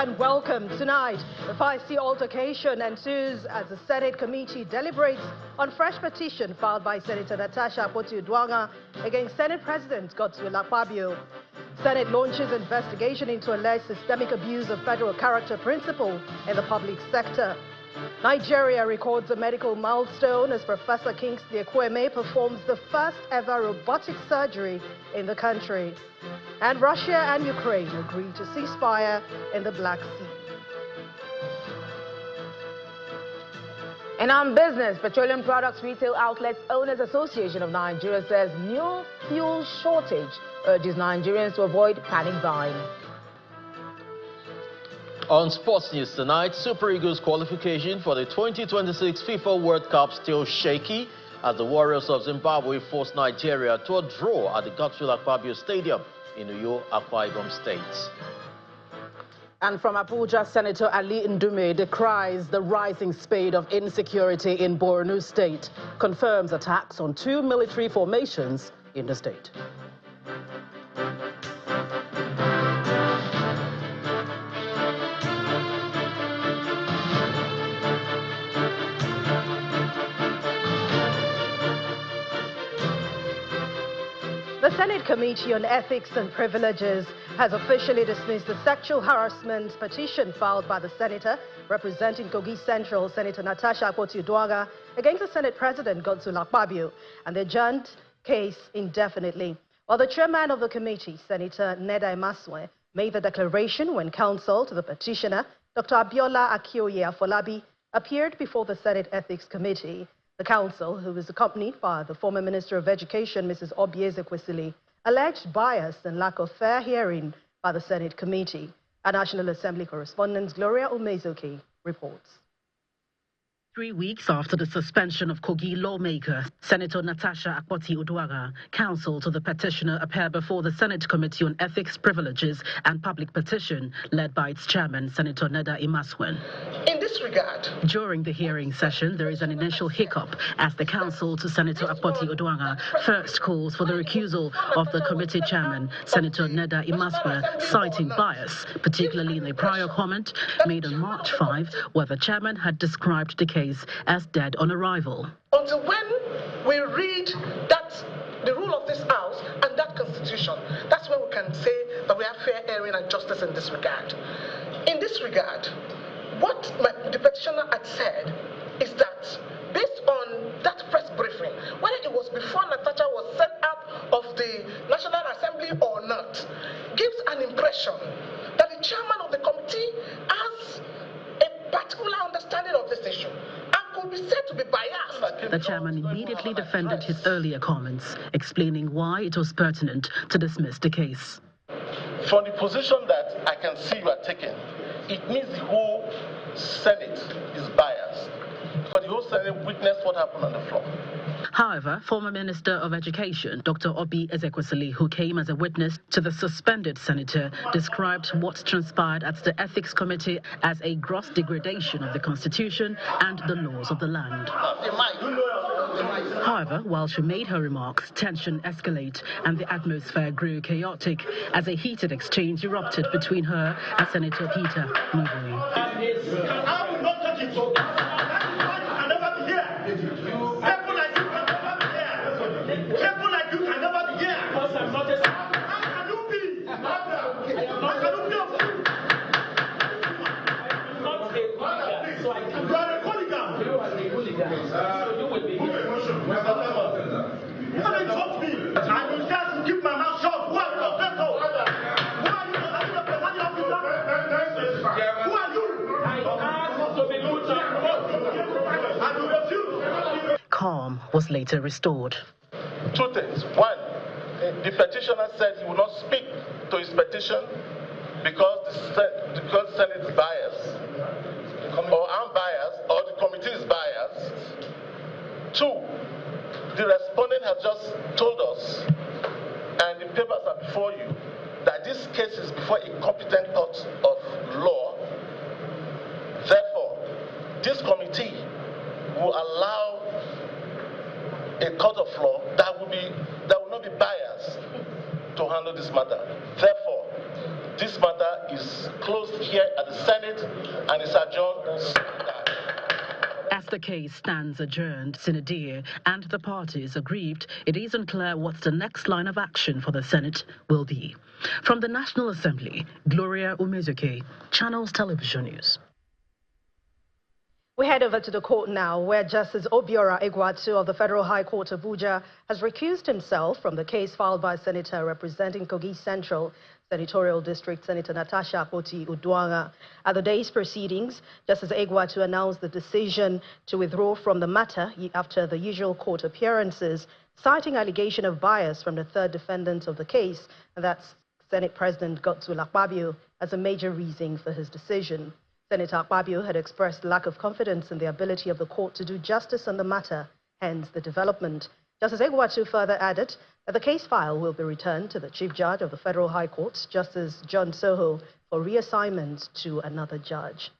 and welcome. Tonight, the feisty altercation ensues as the Senate committee deliberates on fresh petition filed by Senator Natasha Akpoti-Uduaghan against Senate President Godswill Akpabio. Senate launches investigation into alleged systemic abuse of federal character principle in the public sector. Nigeria records a medical milestone as Professor Kingsley Ekweme performs the first ever robotic surgery in the country. And Russia and Ukraine agree to ceasefire in the Black Sea. In our business, Petroleum Products Retail Outlets Owners Association of Nigeria says new fuel shortage urges Nigerians to avoid panic buying. On sports news tonight, Super Eagles qualification for the 2026 FIFA World Cup still shaky as the Warriors of Zimbabwe forced Nigeria to a draw at the Godswill Akpabio Stadium in Uyo, Akwa Ibom State. And from Abuja, Senator Ali Ndume decries the rising spate of insecurity in Borno State, confirms attacks on 2 military formations in the state. The Senate Committee on Ethics and Privileges has officially dismissed the sexual harassment petition filed by the senator representing Kogi Central, Senator Natasha Akpoti-Uduaghan, against the Senate President Godswill Akpabio, and the adjourned case indefinitely. While the chairman of the committee, Senator Neda Imaswe, made the declaration when counsel to the petitioner, Dr. Abiola Akioye Afolabi, appeared before the Senate Ethics Committee. The counsel, who was accompanied by the former Minister of Education, Mrs. Obieze Kwesili, alleged bias and lack of fair hearing by the Senate committee. Our National Assembly correspondent Gloria Umezoki reports. 3 weeks after the suspension of Kogi lawmaker Senator Natasha Akpoti-Uduaghan, counsel to the petitioner appeared before the Senate Committee on Ethics, Privileges and Public Petition, led by its chairman, Senator Neda Imaswe. In this regard, during the hearing session, there is an initial hiccup as the counsel to Senator Akpoti-Uduaghan first calls for the recusal of the committee chairman, Senator Neda Imaswe, citing bias, particularly in a prior comment made on March 5, where the chairman had described the case as dead on arrival. Until when we read that the rule of this house and that constitution, that's when we can say that we have fair hearing and justice in this regard. In this regard, what the petitioner had said is that based on that press briefing, whether it was before Natasha was sent out of the National Assembly or not, gives an impression that the chairman of the committee has a particular understanding of this issue and could be said to be biased. The chairman immediately defended his earlier comments, explaining why it was pertinent to dismiss the case. From the position that I can see you are taking, it means the whole Senate is biased, because the whole Senate witnessed what happened on the floor. However, former Minister of Education, Dr. Obieze Kwesili, who came as a witness to the suspended senator, described what transpired at the Ethics Committee as a gross degradation of the Constitution and the laws of the land. However, while she made her remarks, tension escalated and the atmosphere grew chaotic as a heated exchange erupted between her and Senator Peter Nubui. Calm was later restored. Two things. One, the petitioner said he would not speak to his petition because the Senate is biased, or I'm biased, or the committee is biased. Two, the respondent has just told us, and the papers are before you, that this case is before a competent court of law. Therefore, this committee will allow a court of law that will not be biased to handle this matter. Therefore, this matter is closed here at the Senate and is adjourned. As the case stands adjourned, Sinadir and the parties aggrieved, it isn't clear what the next line of action for the Senate will be. From the National Assembly, Gloria Umezuke, Channels Television News. We head over to the court now, where Justice Obiora Egwatu of the Federal High Court Abuja has recused himself from the case filed by Senator representing Kogi Central Senatorial District, Senator Natasha Akpoti-Uduaghan. At the day's proceedings, Justice Egwatu announced the decision to withdraw from the matter after the usual court appearances, citing allegation of bias from the third defendant of the case, and that's Senate President Godswill Akpabio, as a major reason for his decision. Senator Akpabio had expressed lack of confidence in the ability of the court to do justice on the matter, hence the development. Justice Egwatu further added that the case file will be returned to the Chief Judge of the Federal High Court, Justice John Soho, for reassignment to another judge.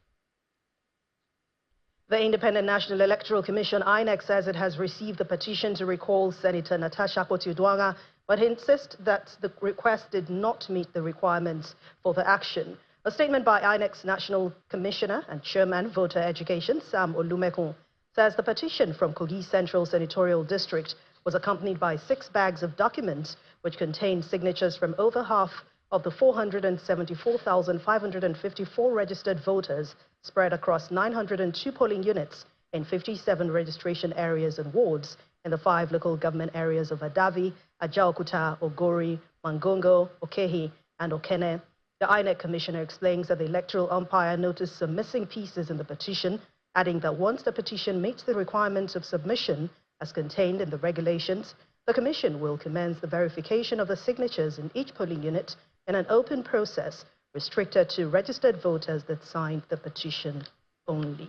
The Independent National Electoral Commission, INEC, says it has received a petition to recall Senator Natasha Akpoti-Uduaghan, but insists that the request did not meet the requirements for the action. A statement by INEC's National Commissioner and Chairman Voter Education, Sam Olumekun, says the petition from Kogi Central Senatorial District was accompanied by 6 bags of documents which contained signatures from over half of the 474,554 registered voters spread across 902 polling units in 57 registration areas and wards in the 5 local government areas of Adavi, Ajaokuta, Ogori, Mangongo, Okehi, and Okene. The INEC commissioner explains that the electoral umpire noticed some missing pieces in the petition, adding that once the petition meets the requirements of submission as contained in the regulations, the commission will commence the verification of the signatures in each polling unit in an open process restricted to registered voters that signed the petition only.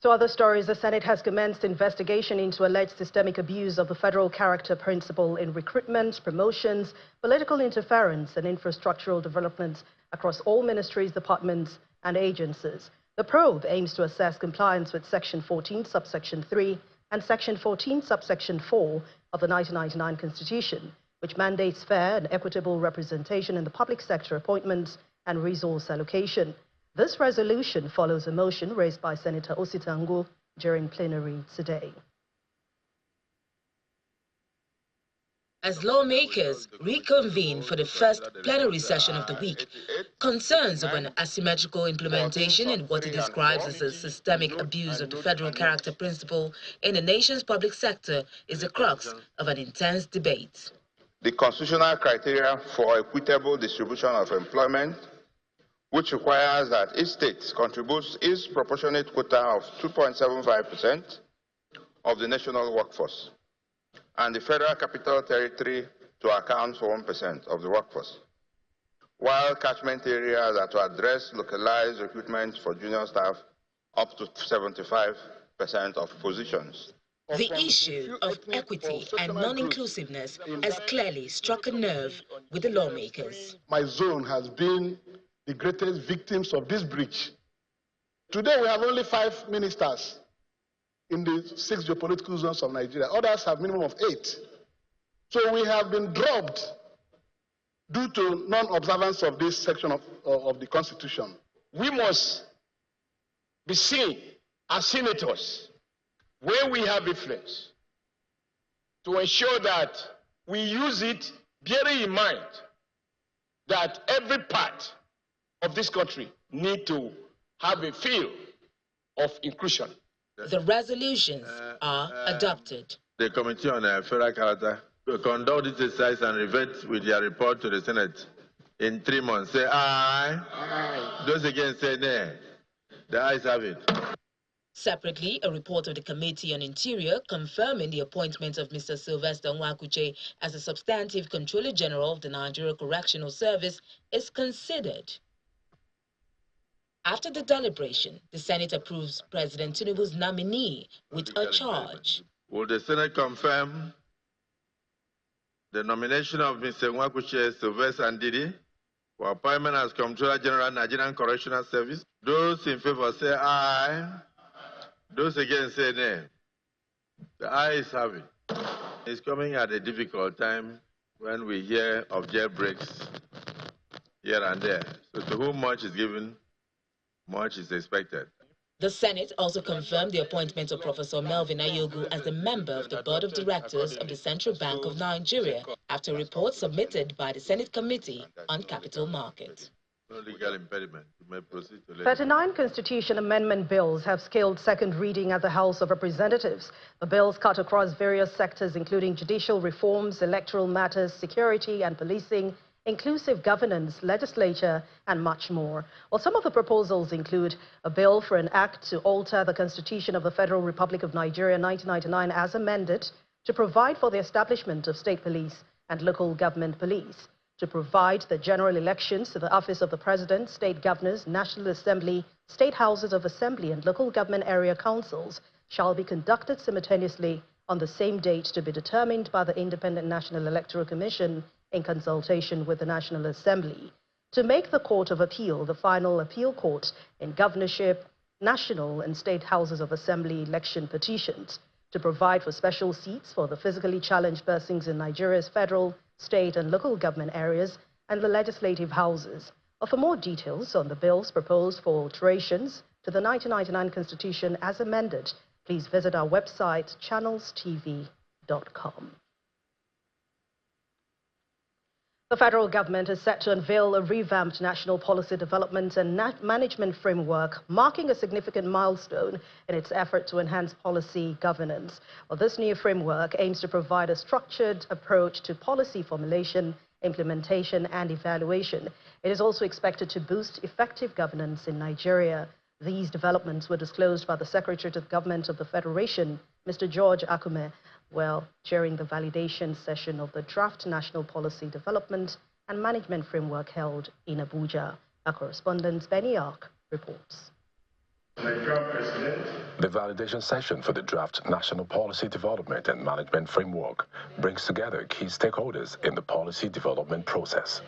To other stories, the Senate has commenced investigation into alleged systemic abuse of the federal character principle in recruitment, promotions, political interference, and infrastructural development across all ministries, departments, and agencies. The probe aims to assess compliance with Section 14, subsection 3, and Section 14, subsection 4 of the 1999 Constitution, which mandates fair and equitable representation in the public sector appointments and resource allocation. This resolution follows a motion raised by Senator Ositangu during plenary today. As lawmakers reconvene for the first plenary session of the week, concerns over an asymmetrical implementation in what it describes as a systemic abuse of the federal character principle in the nation's public sector is the crux of an intense debate. The constitutional criteria for equitable distribution of employment, which requires that each state contributes its proportionate quota of 2.75% of the national workforce, and the Federal Capital Territory to account for 1% of the workforce, while catchment areas are to address localized recruitment for junior staff up to 75% of positions. The issue of equity and non-inclusiveness has clearly struck a nerve with the lawmakers. My zone has been the greatest victims of this breach. Today we have only 5 ministers in the 6 geopolitical zones of Nigeria. Others have minimum of 8. So we have been dropped due to non-observance of this section of the Constitution. We must be seen as senators where we have influence to ensure that we use it bearing in mind that every part of this country need to have a feel of inclusion. The resolutions are adopted. The Committee on Federal Character will conduct this exercise and revert with their report to the Senate in 3 months. Say aye. Aye. Those against say nay. The ayes have it. Separately, a report of the Committee on Interior confirming the appointment of Mr. Sylvester Nwakuche as the substantive Controller General of the Nigeria Correctional Service is considered. After the deliberation, the Senate approves President Tinubu's nominee with a charge. Will the Senate confirm the nomination of Mr. Nwakuche Sylvester Ndidi for appointment as Comptroller General Nigerian Correctional Service? Those in favor say aye. Those against say nay. The ayes have it. It's coming at a difficult time when we hear of jailbreaks here and there. So to whom much is given, much is expected. The Senate also confirmed the appointment of Professor Melvin Ayogu as the member of the Board of Directors of the Central Bank of Nigeria after a report submitted by the Senate Committee on Capital Market. No legal impediment. You may proceed to 39 constitution amendment bills have scaled second reading at the House of Representatives. The bills cut across various sectors, including judicial reforms, electoral matters, security and policing, inclusive governance, legislature, and much more. Well, some of the proposals include a bill for an act to alter the Constitution of the Federal Republic of Nigeria 1999 as amended, to provide for the establishment of state police and local government police, to provide the general elections to the office of the President, state governors, National Assembly, state houses of assembly, and local government area councils shall be conducted simultaneously on the same date to be determined by the Independent National Electoral Commission in consultation with the National Assembly, to make the Court of Appeal the final appeal court in governorship, national and state houses of assembly election petitions, to provide for special seats for the physically challenged persons in Nigeria's federal, state and local government areas and the legislative houses. For more details on the bills proposed for alterations to the 1999 Constitution as amended, please visit our website, channelstv.com. The federal government is set to unveil a revamped national policy development and management framework, marking a significant milestone in its effort to enhance policy governance. Well, this new framework aims to provide a structured approach to policy formulation, implementation, and evaluation. It is also expected to boost effective governance in Nigeria. These developments were disclosed by the Secretary to the Government of the Federation, Mr. George Akume, during the validation session of the Draft National Policy Development and Management Framework held in Abuja. Our correspondent, Benny Ark, reports. The validation session for the Draft National Policy Development and Management Framework brings together key stakeholders in the policy development process.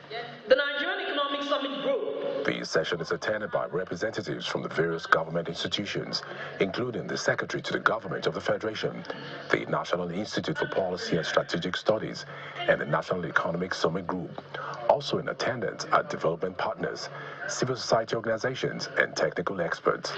The Nigerian Economic Summit Group. The session is attended by representatives from the various government institutions, including the Secretary to the Government of the Federation, the National Institute for Policy and Strategic Studies, and the National Economic Summit Group. Also in attendance are development partners, civil society organizations, and technical experts.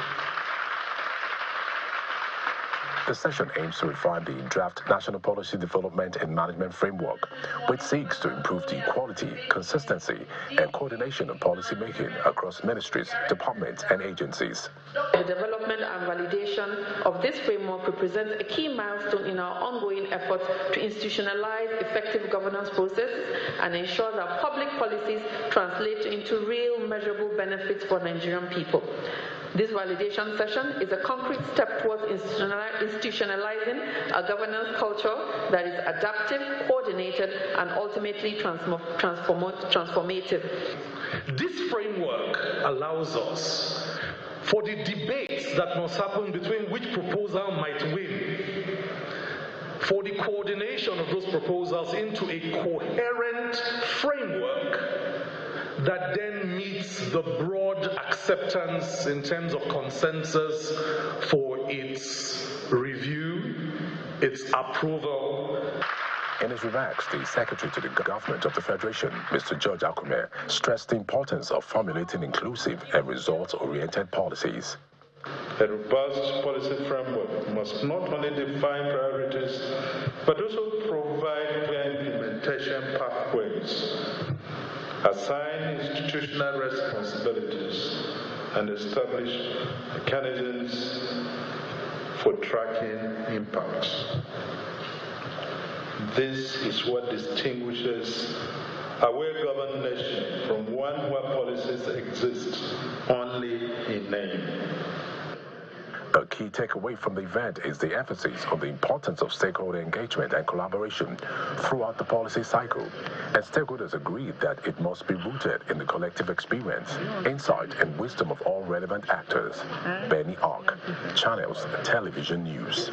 The session aims to refine the Draft National Policy Development and Management Framework, which seeks to improve the quality, consistency, and coordination of policy making across ministries, departments, and agencies. The development and validation of this framework represents a key milestone in our ongoing efforts to institutionalize effective governance processes and ensure that public policies translate into real measurable benefits for Nigerian people. This validation session is a concrete step towards institutionalizing a governance culture that is adaptive, coordinated, and ultimately transformative. This framework allows us for the debates that must happen between which proposal might win, for the coordination of those proposals into a coherent framework that then meets the broad acceptance in terms of consensus for its review, its approval. In his remarks, the Secretary to the Government of the Federation, Mr. George Akume, stressed the importance of formulating inclusive and results-oriented policies. A robust policy framework must not only define priorities, but also provide clear implementation pathways, assign institutional responsibilities, and establish mechanisms for tracking impacts. This is what distinguishes a well-governed nation from one where policies exist only in name. A key takeaway from the event is the emphasis on the importance of stakeholder engagement and collaboration throughout the policy cycle, and stakeholders agreed that it must be rooted in the collective experience, insight, and wisdom of all relevant actors. Benny Ark, Channels Television News.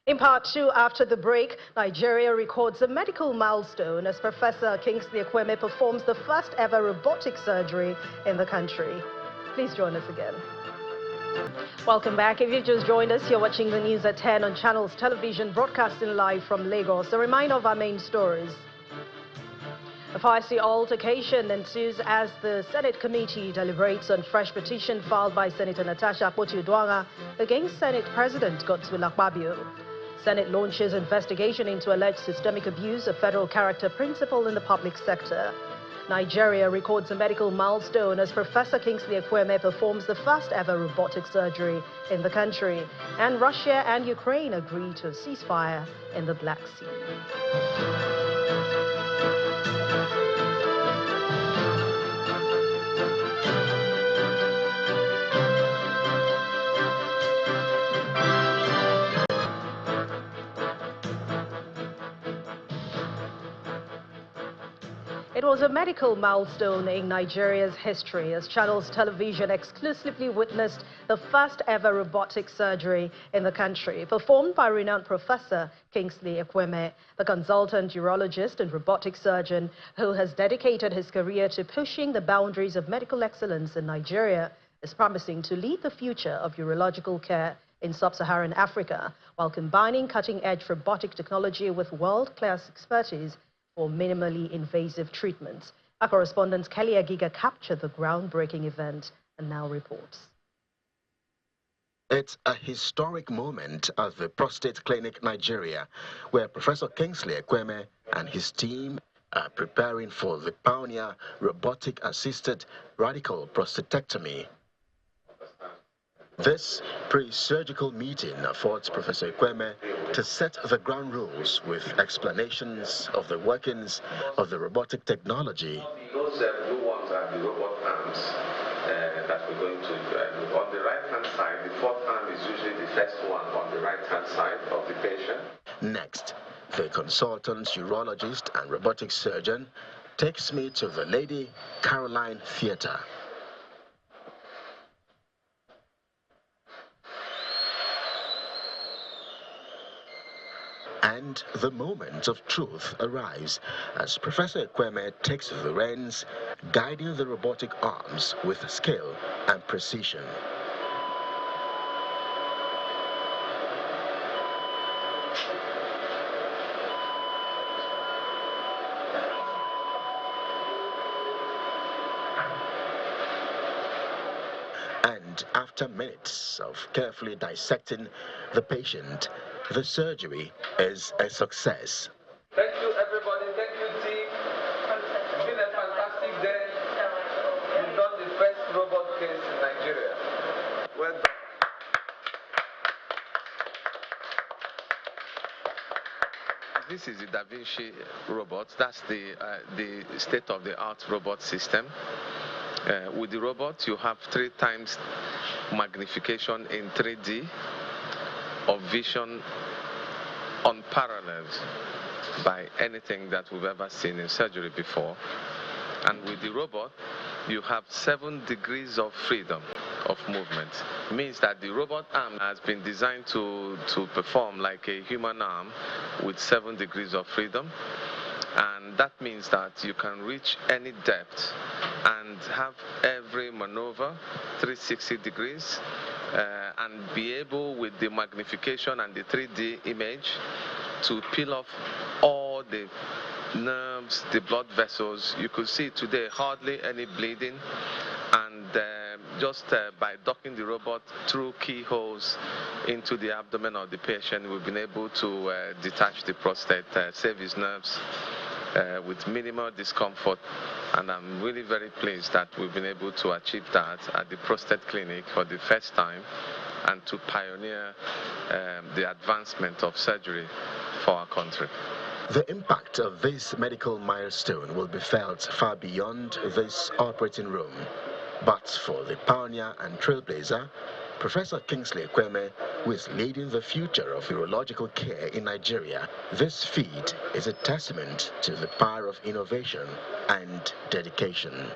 In part two, after the break, Nigeria records a medical milestone as Professor Kingsley Ekweme performs the first ever robotic surgery in the country. Please join us again. Welcome back. If you've just joined us, you're watching the news at 10 on Channels Television, broadcasting live from Lagos. A reminder of our main stories. A feisty altercation ensues as the Senate committee deliberates on fresh petition filed by Senator Natasha Akpoti-Uduaghan against Senate President Godswill Akpabio. Senate launches investigation into alleged systemic abuse of federal character principle in the public sector. Nigeria records a medical milestone as Professor Kingsley Ekweme performs the first ever robotic surgery in the country. And Russia and Ukraine agree to a ceasefire in the Black Sea. It was a medical milestone in Nigeria's history as Channels Television exclusively witnessed the first ever robotic surgery in the country, performed by renowned Professor Kingsley Ekweme, the consultant urologist and robotic surgeon who has dedicated his career to pushing the boundaries of medical excellence in Nigeria, is promising to lead the future of urological care in sub-Saharan Africa while combining cutting-edge robotic technology with world-class expertise for minimally invasive treatments. Our correspondent Kelly Agiga captured the groundbreaking event and now reports. It's a historic moment at the Prostate Clinic, Nigeria, where Professor Kingsley Ekweme and his team are preparing for the pioneer robotic-assisted radical prostatectomy. This pre-surgical meeting affords Professor Ekweme to set the ground rules with explanations of the workings of the robotic technology. Those blue ones are the robot arms that we're going to look. On the right-hand side, the fourth arm is usually the first one on the right-hand side of the patient. Next, the consultant urologist and robotic surgeon takes me to the Lady Caroline Theatre. And the moment of truth arrives as Professor Ekweme takes the reins, guiding the robotic arms with skill and precision. And after minutes of carefully dissecting the patient, the surgery is a success. Thank you, everybody. Thank you, team. It's been a fantastic day. We've done the first robot case in Nigeria. Well done. This is the Da Vinci robot. That's the state-of-the-art robot system. With the robot, you have 3 times magnification in 3D of vision unparalleled by anything that we've ever seen in surgery before. And with the robot, you have 7 degrees of freedom of movement. It means that the robot arm has been designed to perform like a human arm with 7 degrees of freedom. And that means that you can reach any depth and have every maneuver 360 degrees and be able, with the magnification and the 3D image, to peel off all the nerves, the blood vessels. You could see today hardly any bleeding, and just by docking the robot through keyholes into the abdomen of the patient, we've been able to detach the prostate, save his nerves with minimal discomfort. And I'm really very pleased that we've been able to achieve that at the prostate clinic for the first time, and to pioneer the advancement of surgery for our country. The impact of this medical milestone will be felt far beyond this operating room. But for the pioneer and trailblazer, Professor Kingsley Ekweme, who is leading the future of urological care in Nigeria, this feat is a testament to the power of innovation and dedication.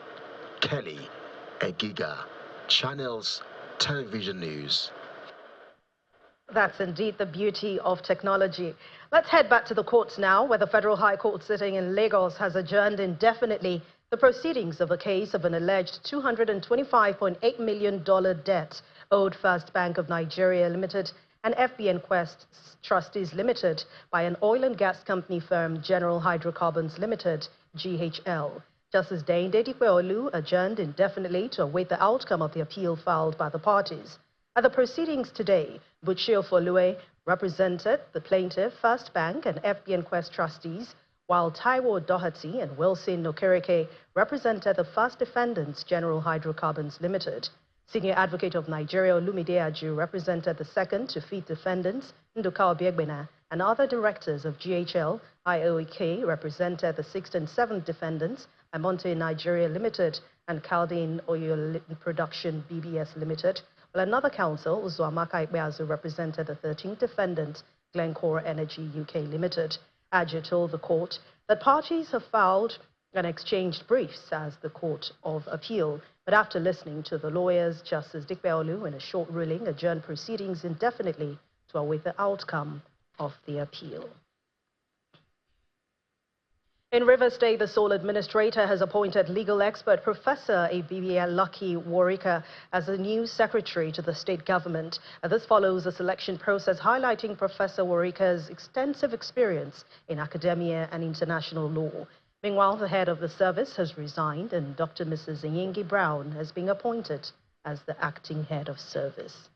Kelly Agiga, Channels Television News. That's indeed the beauty of technology. Let's head back to the courts now, where the Federal High Court sitting in Lagos has adjourned indefinitely the proceedings of a case of an alleged $225.8 million debt Old First Bank of Nigeria Limited, and FBN Quest Trustees Limited by an oil and gas company firm, General Hydrocarbons Limited, GHL. Justice Dainde Dikweolu adjourned indefinitely to await the outcome of the appeal filed by the parties. At the proceedings today, Butchio Folue represented the plaintiff, First Bank, and FBN Quest trustees, while Taiwo Doherty and Wilson Nokereke represented the first defendants, General Hydrocarbons Limited. Senior Advocate of Nigeria, Olumide Aju, represented the second to feed defendants, Nduka Obiegbena, and other directors of GHL. IOEK represented the sixth and seventh defendants, Amonte Nigeria Limited and Caldine Oil Production BBS Limited, while another counsel, Uzuamaka Ikbeazu, represented the 13th defendant, Glencore Energy UK Limited. Aju told the court that parties have filed and exchanged briefs as the Court of Appeal, but after listening to the lawyers, Justice Dikweolu, in a short ruling, adjourned proceedings indefinitely to await the outcome of the appeal. In Rivers State, the sole administrator has appointed legal expert Professor Abibia Lucky Warika as the new secretary to the state government. This follows a selection process highlighting Professor Warika's extensive experience in academia and international law. Meanwhile, the head of the service has resigned and Dr. Mrs. Nyingi Brown has been appointed as the acting head of service.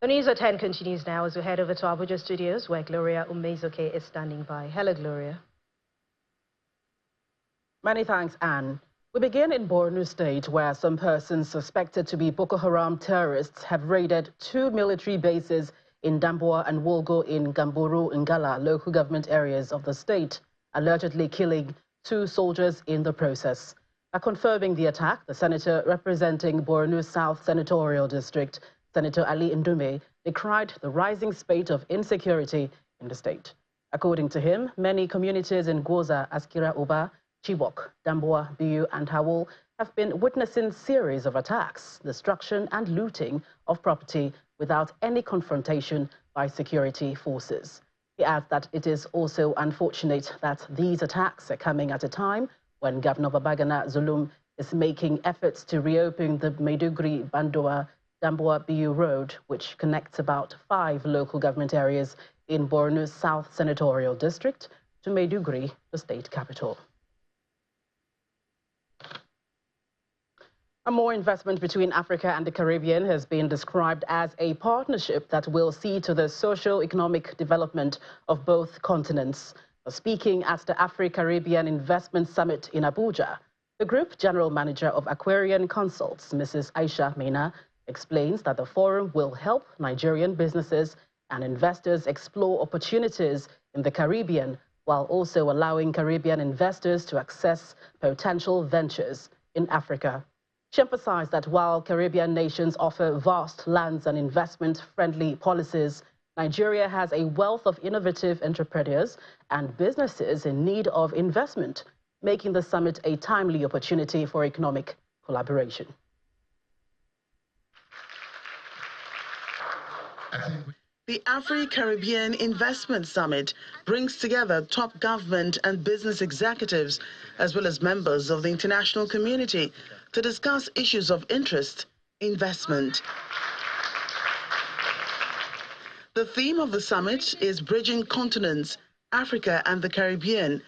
The News at 10 continues now as we head over to Abuja studios where Gloria Umezoke is standing by. Hello, Gloria. Many thanks, Anne. We begin in Borno State, where some persons suspected to be Boko Haram terrorists have raided 2 military bases in Damboa and Wolgo in Gamburu and Ngala local government areas of the state, allegedly killing 2 soldiers in the process. By confirming the attack, the senator representing Borno South Senatorial District, Senator Ali Ndume, decried the rising spate of insecurity in the state. According to him, many communities in Goza, Askira Uba, Chibok, Damboa, Biu, and Hawul have been witnessing series of attacks, destruction, and looting of property without any confrontation by security forces. He adds that it is also unfortunate that these attacks are coming at a time when Governor Babagana Zulum is making efforts to reopen the Maiduguri-Bandoa Damboa Biu Road, which connects about 5 local government areas in Borno's South Senatorial District to Maiduguri, the state capital. A more investment between Africa and the Caribbean has been described as a partnership that will see to the socio-economic development of both continents. Speaking at the Afro-Caribbean Investment Summit in Abuja, the Group General Manager of Aquarian Consults, Mrs. Aisha Mena, explains that the forum will help Nigerian businesses and investors explore opportunities in the Caribbean while also allowing Caribbean investors to access potential ventures in Africa. She emphasized that while Caribbean nations offer vast lands and investment-friendly policies, Nigeria has a wealth of innovative entrepreneurs and businesses in need of investment, making the summit a timely opportunity for economic collaboration. The Afro-Caribbean Investment Summit brings together top government and business executives, as well as members of the international community, to discuss issues of interest, investment. The theme of the summit is Bridging Continents, Africa and the Caribbean,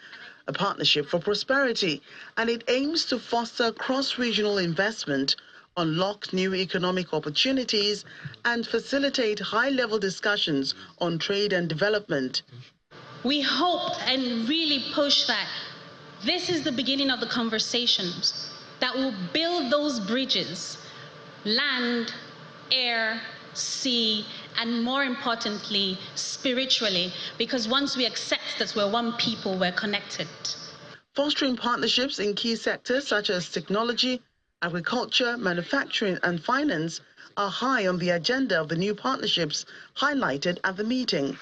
a partnership for prosperity, and it aims to foster cross-regional investment, unlock new economic opportunities, and facilitate high-level discussions on trade and development. We hope and really push that this is the beginning of the conversations that will build those bridges, land, air, sea, and more importantly, spiritually, because once we accept that we're one people, we're connected. Fostering partnerships in key sectors such as technology, agriculture, manufacturing, and finance are high on the agenda of the new partnerships highlighted at the meeting.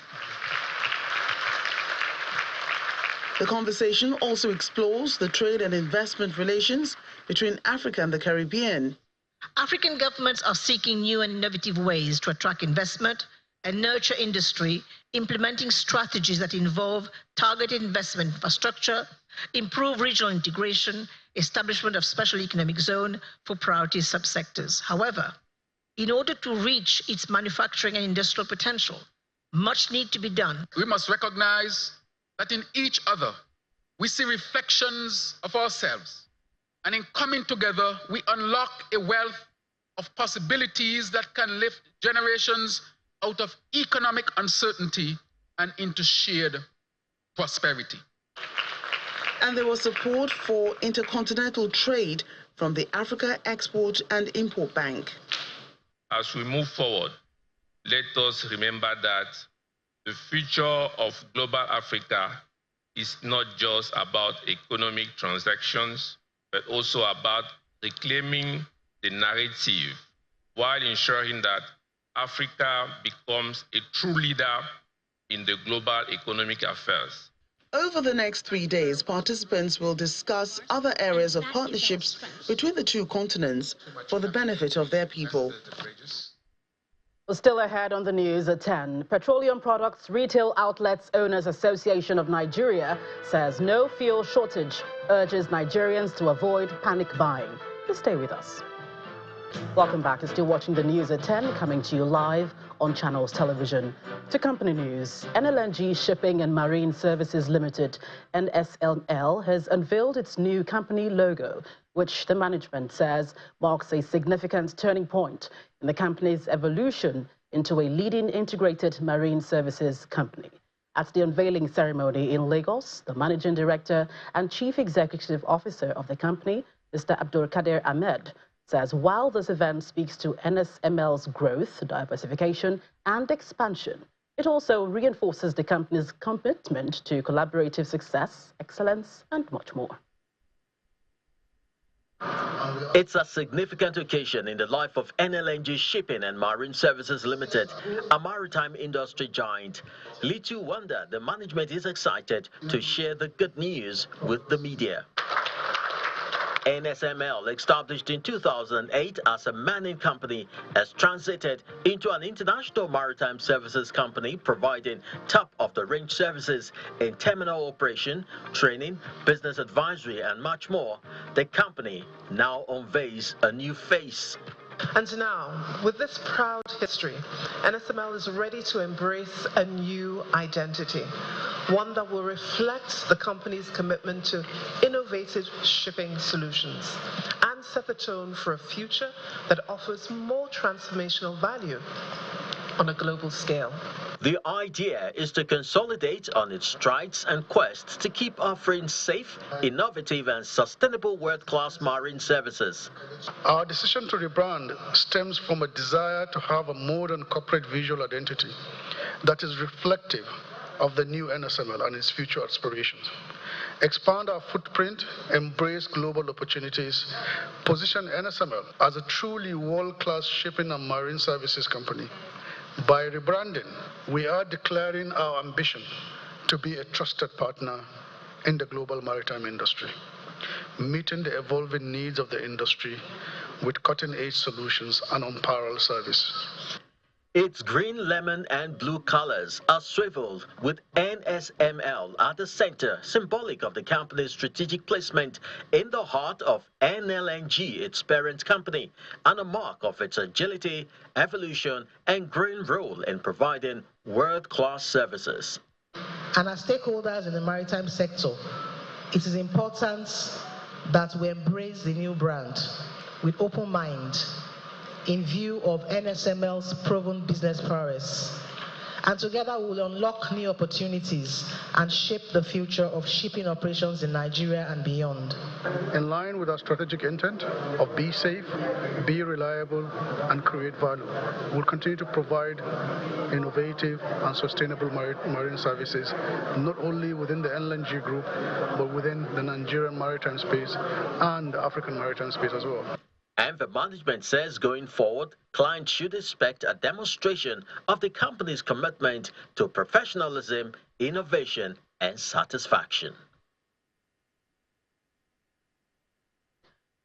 The conversation also explores the trade and investment relations between Africa and the Caribbean. African governments are seeking new and innovative ways to attract investment and nurture industry, implementing strategies that involve targeted investment infrastructure, improve regional integration, establishment of special economic zone for priority subsectors. However, in order to reach its manufacturing and industrial potential, much needs to be done. We must recognize that in each other, we see reflections of ourselves. And in coming together, we unlock a wealth of possibilities that can lift generations out of economic uncertainty and into shared prosperity. And there was support for intercontinental trade from the Africa Export and Import Bank. As we move forward, let us remember that the future of global Africa is not just about economic transactions, but also about reclaiming the narrative while ensuring that Africa becomes a true leader in the global economic affairs. Over the next 3 days, participants will discuss other areas of partnerships between the two continents for the benefit of their people. Still ahead on the news at 10, Petroleum Products Retail Outlets Owners Association of Nigeria says no fuel shortage, urges Nigerians to avoid panic buying. Please stay with us. Welcome back. You're still watching the news at 10, coming to you live on Channels Television. To company news, NLNG Shipping and Marine Services Limited, NSLL, has unveiled its new company logo, which the management says marks a significant turning point in the company's evolution into a leading integrated marine services company. At the unveiling ceremony in Lagos, the managing director and chief executive officer of the company, Mr. Abdulkader Ahmed, says while this event speaks to NSML's growth, diversification and expansion, it also reinforces the company's commitment to collaborative success, excellence and much more. It's a significant occasion in the life of NLNG Shipping and Marine Services Limited, a maritime industry giant. Little wonder the management is excited to share the good news with the media. NSML, established in 2008 as a mining company, has transited into an international maritime services company providing top-of-the-range services in terminal operation, training, business advisory, and much more. The company now unveils a new face. And now, with this proud history, NSML is ready to embrace a new identity, one that will reflect the company's commitment to innovative shipping solutions and set the tone for a future that offers more transformational value on a global scale. The idea is to consolidate on its strides and quests to keep offering safe, innovative and sustainable world-class marine services. Our decision to rebrand stems from a desire to have a modern corporate visual identity that is reflective of the new NSML and its future aspirations. Expand our footprint, embrace global opportunities, position NSML as a truly world-class shipping and marine services company. By rebranding, we are declaring our ambition to be a trusted partner in the global maritime industry, meeting the evolving needs of the industry with cutting-edge solutions and unparalleled service. Its green, lemon and blue colors are swiveled with NSML at the center, symbolic of the company's strategic placement in the heart of NLNG, its parent company, and a mark of its agility, evolution and growing role in providing world-class services. And as stakeholders in the maritime sector, it is important that we embrace the new brand with open mind, in view of NSML's proven business prowess. And together we will unlock new opportunities and shape the future of shipping operations in Nigeria and beyond. In line with our strategic intent of be safe, be reliable, and create value, we'll continue to provide innovative and sustainable marine services, not only within the NLNG group, but within the Nigerian maritime space and the African maritime space as well. And the management says going forward, clients should expect a demonstration of the company's commitment to professionalism, innovation, and satisfaction.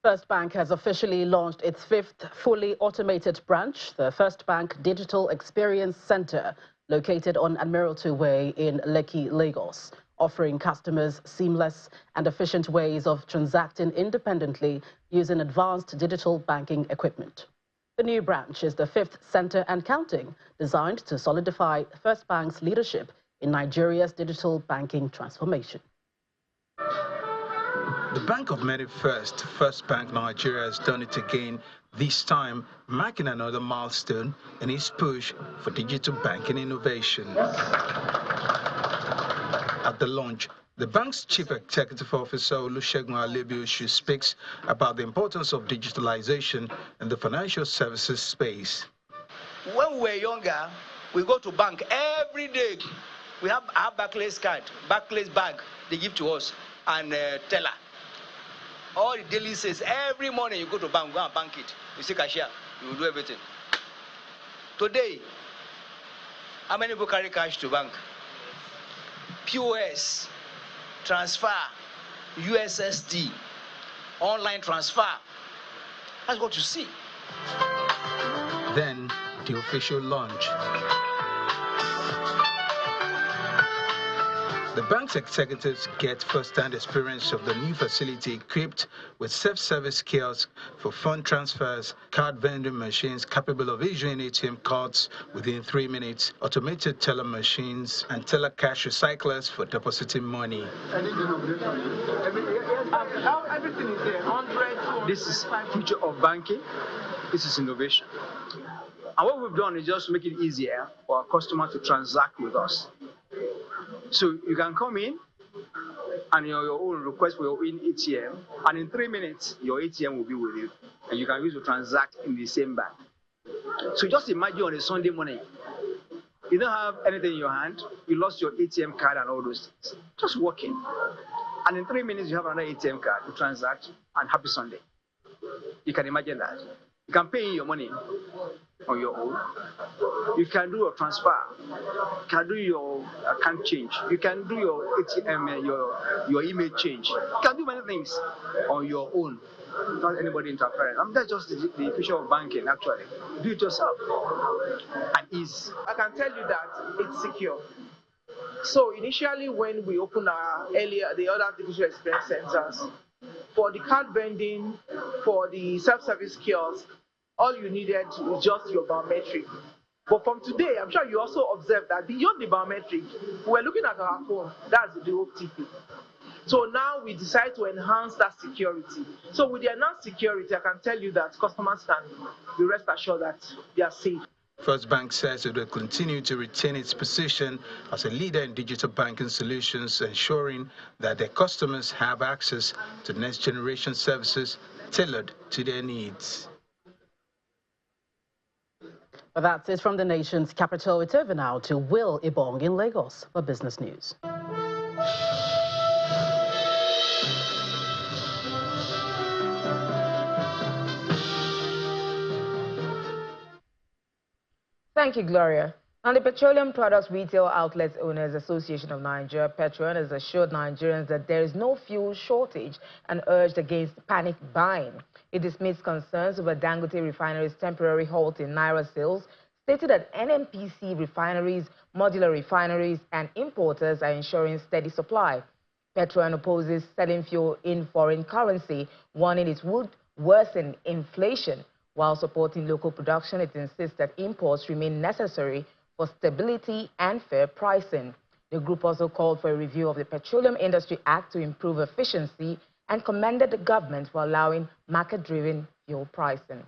First Bank has officially launched its 5th fully automated branch, the First Bank Digital Experience Center, located on Admiralty Way in Lekki, Lagos. offering customers seamless and efficient ways of transacting independently using advanced digital banking equipment. The new branch is the 5th center and counting, designed to solidify First Bank's leadership in Nigeria's digital banking transformation. The Bank of Many First Bank Nigeria has done it again, this time marking another milestone in its push for digital banking innovation. At the launch, the bank's Chief Executive Officer Olusegun Alebioshu speaks about the importance of digitalization in the financial services space. When we were younger, we go to bank every day. We have our Barclays card, Barclays bag they give to us, and teller. All the daily says every morning you go to bank, go and bank it. You see cashier, you will do everything. Today, how many people carry cash to bank? POS, transfer, USSD, online transfer. That's what you see. Then the official launch. The bank's executives get first-hand experience of the new facility equipped with self-service kiosks for fund transfers, card vending machines capable of issuing ATM cards within 3 minutes, automated teller machines, and teller cash recyclers for depositing money. Everything is there. 100. This is future of banking. This is innovation. And what we've done is just make it easier for our customers to transact with us. So you can come in and your own request for your own ATM, and in 3 minutes, your ATM will be with you, and you can use to transact in the same bank. So just imagine on a Sunday morning, you don't have anything in your hand, you lost your ATM card and all those things. Just walk in, and in 3 minutes, you have another ATM card to transact, and happy Sunday. You can imagine that. You can pay in your money on your own. You can do your transfer. You can do your account change. You can do your ATM, your email change. You can do many things on your own, not anybody interfering. That's just the future of banking, actually. Do it yourself. And ease. I can tell you that it's secure. So initially, when we opened the other digital experience centers, for the card vending, for the self-service kiosks, all you needed was just your biometric. But from today, I'm sure you also observed that beyond the biometric, we're looking at our phone. That's the OTP. So now we decide to enhance that security. So with the enhanced security, I can tell you that customers can be rest assured that they are safe. First Bank says it will continue to retain its position as a leader in digital banking solutions, ensuring that their customers have access to next-generation services tailored to their needs. Well, that's it from the nation's capital. It's over now to Will Ibong in Lagos for business news. Thank you, Gloria. Now, the Petroleum Products Retail Outlets Owners Association of Nigeria, Petron, has assured Nigerians that there is no fuel shortage and urged against panic buying. It dismissed concerns over Dangote Refinery's temporary halt in Naira sales, stated that NNPC refineries, modular refineries, and importers are ensuring steady supply. Petron opposes selling fuel in foreign currency, warning it would worsen inflation. While supporting local production, it insists that imports remain necessary for stability and fair pricing. The group also called for a review of the Petroleum Industry Act to improve efficiency and commended the government for allowing market-driven fuel pricing.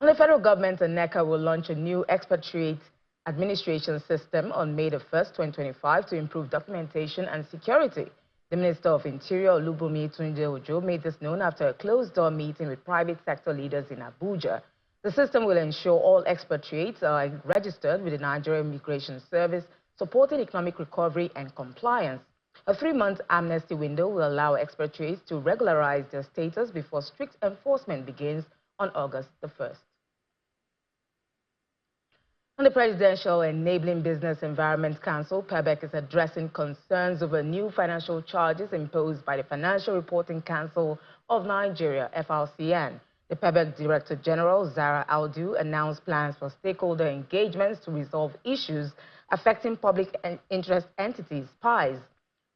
And the federal government and NECA will launch a new expatriate administration system on May 1, 2025 to improve documentation and security. The Minister of Interior, Olubunmi Tunde Ojo, made this known after a closed-door meeting with private sector leaders in Abuja. The system will ensure all expatriates are registered with the Nigerian Immigration Service, supporting economic recovery and compliance. A 3-month amnesty window will allow expatriates to regularize their status before strict enforcement begins on August 1st. And the Presidential Enabling Business Environment Council, PEBEC, is addressing concerns over new financial charges imposed by the Financial Reporting Council of Nigeria, FRCN. The PEBEC Director General, Zara Aldu, announced plans for stakeholder engagements to resolve issues affecting public interest entities, PIs.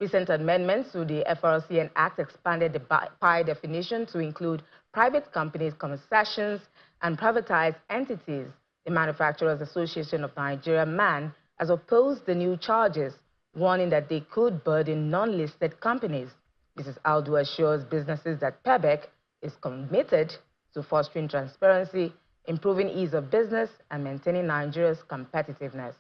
Recent amendments to the FRCN Act expanded the PI definition to include private companies, concessions, and privatized entities. The Manufacturers Association of Nigeria, MAN, has opposed the new charges, warning that they could burden non-listed companies. Mrs. Aldu assures businesses that PEBEC is committed to fostering transparency, improving ease of business, and maintaining Nigeria's competitiveness.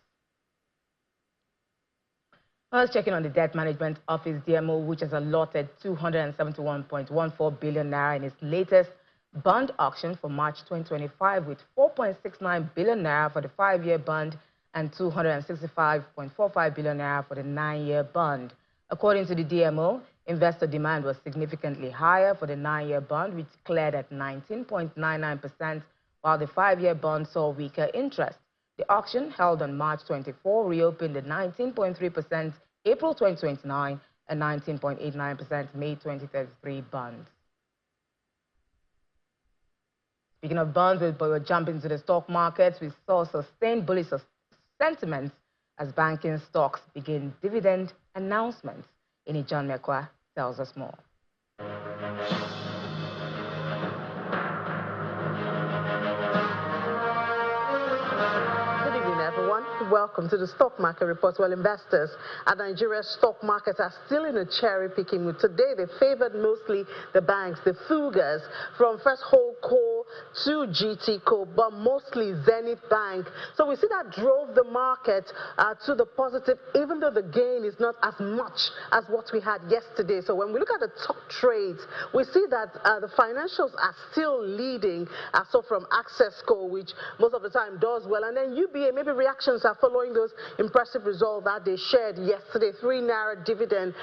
Let's check in on the Debt Management Office, DMO, which has allotted 271.14 billion naira in its latest bond auction for March 2025, with 4.69 billion naira for the 5-year bond and 265.45 billion naira for the 9-year bond. According to the DMO, investor demand was significantly higher for the 9-year bond, which cleared at 19.99%, while the 5-year bond saw weaker interest. The auction, held on March 24, reopened at 19.3% April 2029 and 19.89% May 2033 bonds. Speaking of bonds, we're jumping to the stock markets. We saw sustained bullish sentiments as banking stocks begin dividend announcements. John Mekwa tells us more. Everyone, welcome to the Stock Market Report. Well, investors at Nigeria's stock markets are still in a cherry-picking mood. Today, they favored mostly the banks, the Fugas, from First Holdco to GTCO, but mostly Zenith Bank. So we see that drove the market to the positive, even though the gain is not as much as what we had yesterday. So when we look at the top trades, we see that the financials are still leading. So from Accessco, which most of the time does well, and then UBA, maybe reactions are following those impressive results that they shared yesterday. 3 naira dividend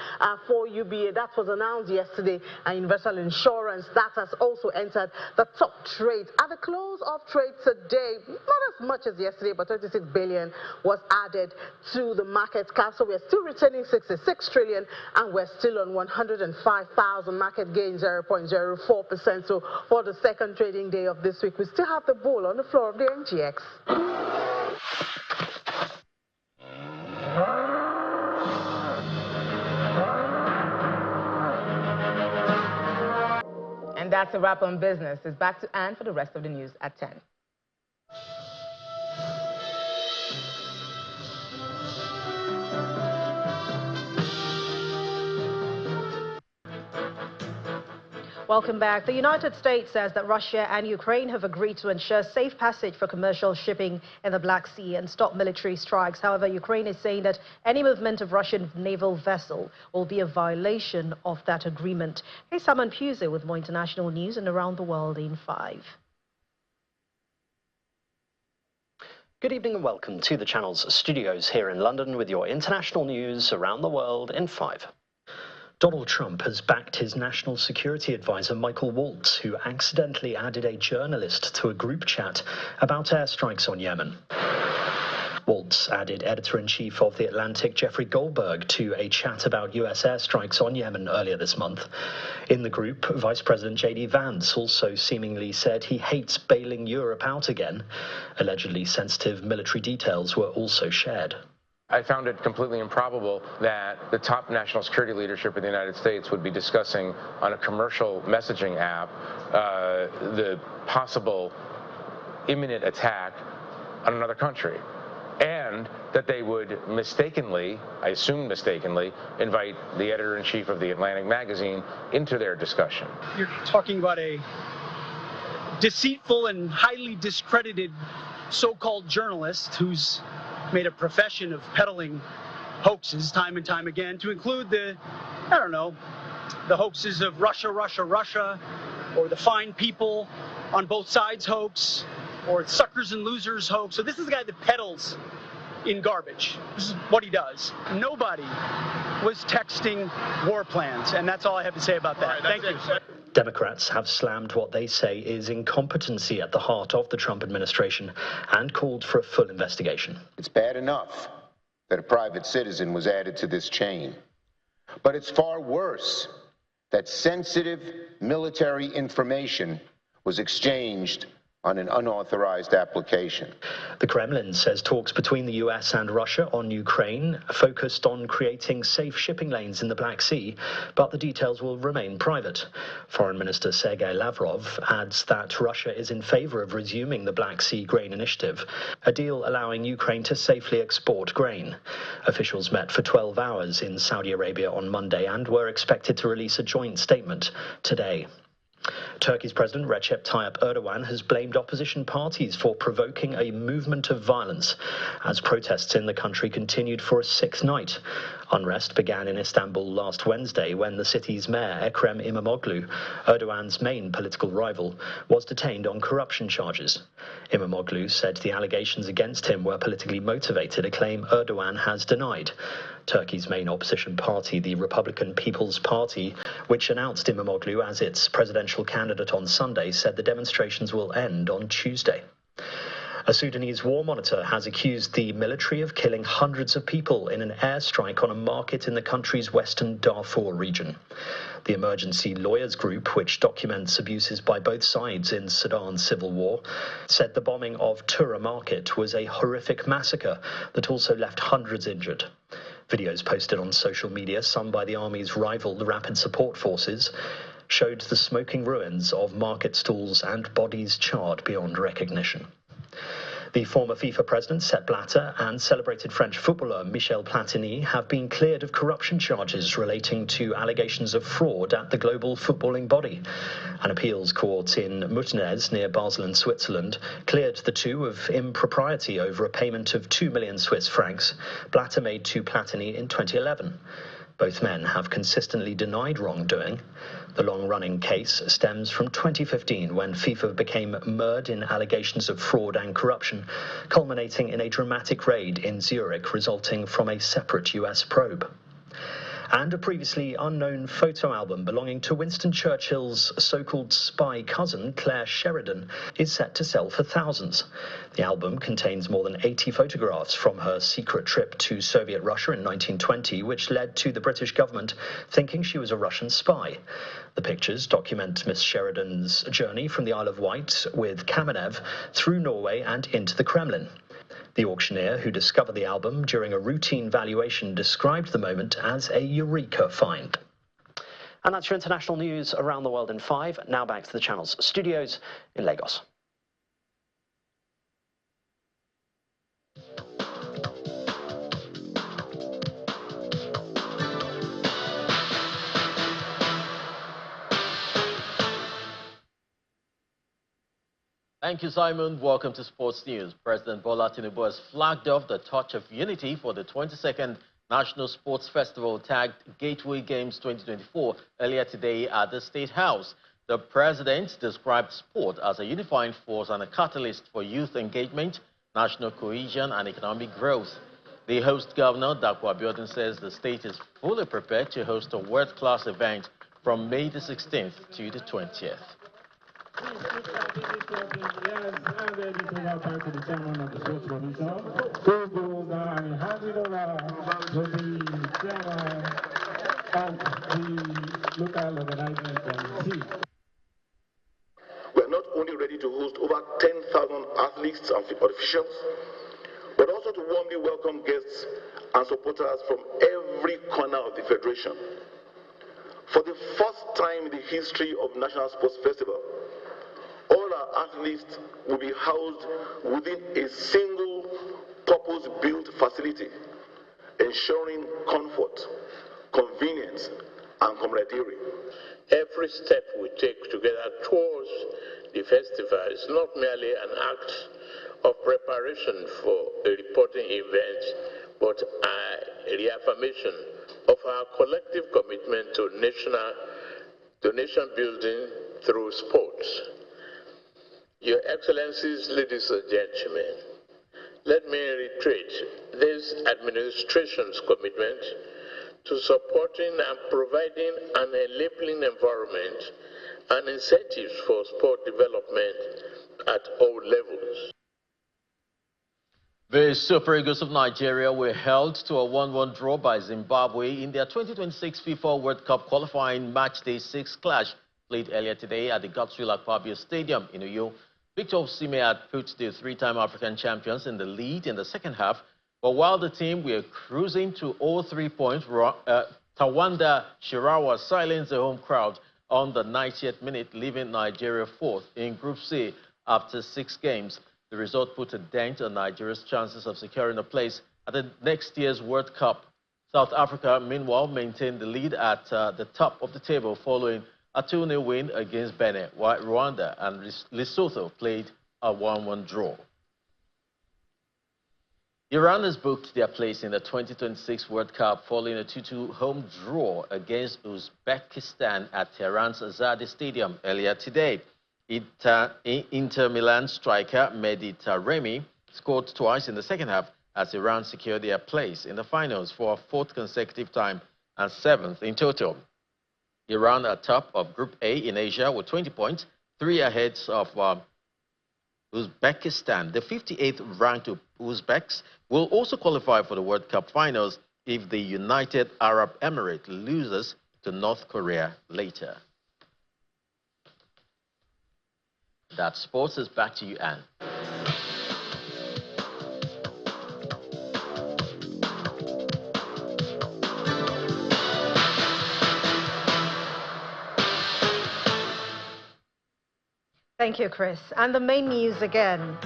for UBA. That was announced yesterday. And Universal Insurance, that has also entered the top trades. At the close of trade today, not as much as yesterday, but 26 billion was added to the market cap. So we're still retaining 66 trillion, and we're still on 105,000. Market gain 0.04%. So for the second trading day of this week, we still have the bull on the floor of the NGX. And that's a wrap on business. It's back to Anne for the rest of the news at 10. Welcome back. The United States says that Russia and Ukraine have agreed to ensure safe passage for commercial shipping in the Black Sea and stop military strikes. However, Ukraine is saying that any movement of Russian naval vessel will be a violation of that agreement. Hey, Simon Puse with more international news and around the world in 5. Good evening and welcome to the channel's studios here in London with your international news around the world in 5. Donald Trump has backed his national security advisor, Michael Waltz, who accidentally added a journalist to a group chat about airstrikes on Yemen. Waltz added editor-in-chief of The Atlantic, Jeffrey Goldberg, to a chat about U.S. airstrikes on Yemen earlier this month. In the group, Vice President J.D. Vance also seemingly said he hates bailing Europe out again. Allegedly sensitive military details were also shared. I found it completely improbable that the top national security leadership in the United States would be discussing on a commercial messaging app the possible imminent attack on another country, and that they would mistakenly, I assume mistakenly, invite the editor-in-chief of The Atlantic magazine into their discussion. You're talking about a deceitful and highly discredited so-called journalist who's made a profession of peddling hoaxes time and time again, to include the hoaxes of Russia, or the fine people on both sides hoax, or suckers and losers hoax. So this is the guy that peddles in garbage. This is what he does. Nobody was texting war plans, and that's all I have to say about that. Thank you. Democrats have slammed what they say is incompetency at the heart of the Trump administration and called for a full investigation. It's bad enough that a private citizen was added to this chain, but it's far worse that sensitive military information was exchanged on an unauthorized application. The Kremlin says talks between the US and Russia on Ukraine focused on creating safe shipping lanes in the Black Sea, but the details will remain private. Foreign Minister Sergei Lavrov adds that Russia is in favor of resuming the Black Sea Grain Initiative, a deal allowing Ukraine to safely export grain. Officials met for 12 hours in Saudi Arabia on Monday and were expected to release a joint statement today. Turkey's President Recep Tayyip Erdogan has blamed opposition parties for provoking a movement of violence as protests in the country continued for a sixth night. Unrest began in Istanbul last Wednesday when the city's mayor, Ekrem İmamoğlu, Erdogan's main political rival, was detained on corruption charges. İmamoğlu said the allegations against him were politically motivated, a claim Erdogan has denied. Turkey's main opposition party, the Republican People's Party, which announced İmamoğlu as its presidential candidate on Sunday, said the demonstrations will end on Tuesday. A Sudanese war monitor has accused the military of killing hundreds of people in an airstrike on a market in the country's western Darfur region. The emergency lawyers group, which documents abuses by both sides in Sudan's civil war, said the bombing of Tura market was a horrific massacre that also left hundreds injured. Videos posted on social media, some by the army's rival, the Rapid Support Forces, showed the smoking ruins of market stalls and bodies charred beyond recognition. The former FIFA president, Sepp Blatter, and celebrated French footballer Michel Platini have been cleared of corruption charges relating to allegations of fraud at the global footballing body. An appeals court in Muttenez, near Basel in Switzerland, cleared the two of impropriety over a payment of 2 million Swiss francs Blatter made to Platini in 2011. Both men have consistently denied wrongdoing. The long-running case stems from 2015 when FIFA became mired in allegations of fraud and corruption, culminating in a dramatic raid in Zurich resulting from a separate US probe. And a previously unknown photo album belonging to Winston Churchill's so-called spy cousin, Claire Sheridan, is set to sell for thousands. The album contains more than 80 photographs from her secret trip to Soviet Russia in 1920, which led to the British government thinking she was a Russian spy. The pictures document Miss Sheridan's journey from the Isle of Wight with Kamenev through Norway and into the Kremlin. The auctioneer who discovered the album during a routine valuation described the moment as a eureka find. And that's your international news around the world in 5. Now back to the channel's studios in Lagos. Thank you, Simon. Welcome to Sports News. President Bola Tinubu has flagged off the Touch of Unity for the 22nd National Sports Festival tagged Gateway Games 2024 earlier today at the State House. The president described sport as a unifying force and a catalyst for youth engagement, national cohesion and economic growth. The host governor, Dapo Abiodun, says the state is fully prepared to host a world-class event from May the 16th to the 20th. We are not only ready to host over 10,000 athletes and officials, but also to warmly welcome guests and supporters from every corner of the Federation. For the first time in the history of National Sports Festival, all our athletes will be housed within a single purpose-built facility, ensuring comfort, convenience, and camaraderie. Every step we take together towards the festival is not merely an act of preparation for a reporting event, but a reaffirmation of our collective commitment to nation building through sports. Your Excellencies, ladies and gentlemen, let me reiterate this administration's commitment to supporting and providing an enabling environment and incentives for sport development at all levels. The Super Eagles of Nigeria were held to a 1-1 draw by Zimbabwe in their 2026 FIFA World Cup qualifying matchday 6 clash played earlier today at the Godswill Akpabio Stadium in Uyo. Victor Osimhen had put the three-time African champions in the lead in the second half, but while the team were cruising to all 3 points, Tawanda Shirawa silenced the home crowd on the 90th minute, leaving Nigeria fourth in Group C after 6 games. The result put a dent on Nigeria's chances of securing a place at the next year's World Cup. South Africa, meanwhile, maintained the lead at the top of the table following a 2-0 win against Benin, while Rwanda and Lesotho played a 1-1 draw. Iran has booked their place in the 2026 World Cup following a 2-2 home draw against Uzbekistan at Tehran's Azadi Stadium earlier today. Inter Milan striker Mehdi Taremi scored twice in the second half as Iran secured their place in the finals for a 4th consecutive time and 7th in total. Iran are top of Group A in Asia with 20 points, 3 ahead of Uzbekistan. The 58th ranked Uzbeks will also qualify for the World Cup finals if the United Arab Emirates loses to North Korea later. That sports is back to you, Anne. Thank you, Chris. And the main news again.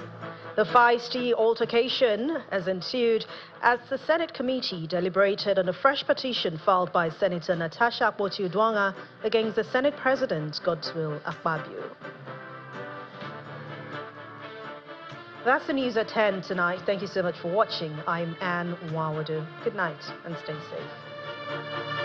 The feisty altercation has ensued as the Senate committee deliberated on a fresh petition filed by Senator Natasha Akpoti-Uduaghan against the Senate President, Godswill Akpabio. That's the news at 10 tonight. Thank you so much for watching. I'm Anne Nwawadu. Good night and stay safe.